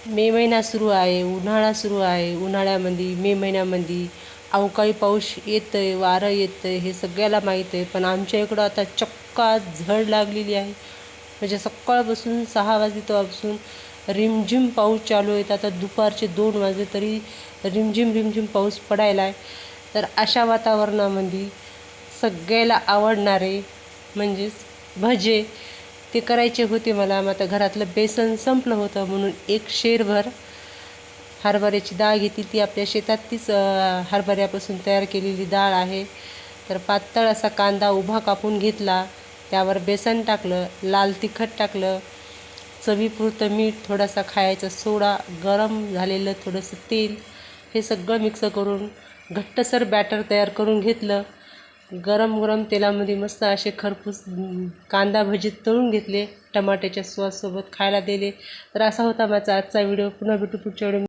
मे महिना सुरू आहे, उन्हाळा सुरू आहे. उन्हाळ्यामध्ये मे महिन्यामध्ये अवकाळी पाऊस येतं आहे, वारं येतं आहे, हे सगळ्याला माहीत आहे. पण आमच्या इकडं आता झड लागलेली आहे. म्हणजे सकाळपासून 6 वाजले तेव्हापासून रिमझिम पाऊस चालू आहे. आता दुपारचे 2 वाजले तरी रिमझिम पाऊस पडायला आहे. तर अशा वातावरणामध्ये सगळ्याला आवडणारे म्हणजेच भजे ते करायचे होते मला. मग आता घरातलं बेसन संपलं होतं म्हणून 1 शेरभर हरभऱ्याची डाळ घेतली. ती आपल्या शेतातलीच हरभऱ्यापासून तयार केलेली डाळ आहे. तर पातळ असा कांदा उभा कापून घेतला, त्यावर बेसन टाकलं, लाल तिखट टाकलं, चवीपुरतं मीठ, थोडासा खायचा सोडा, गरम झालेलं थोडंसं तेल, हे सगळं मिक्स करून घट्टसर बॅटर तयार करून घेतलं. गरम तेलामध्ये मस्त असे खरपूस कांदा भजी तळून घेतले, टमाट्याच्या सॉससोबत खायला दिले. तर असा होता माझा आजचा व्हिडिओ. पुन्हा भेटू पुढच्या व्हिडिओ.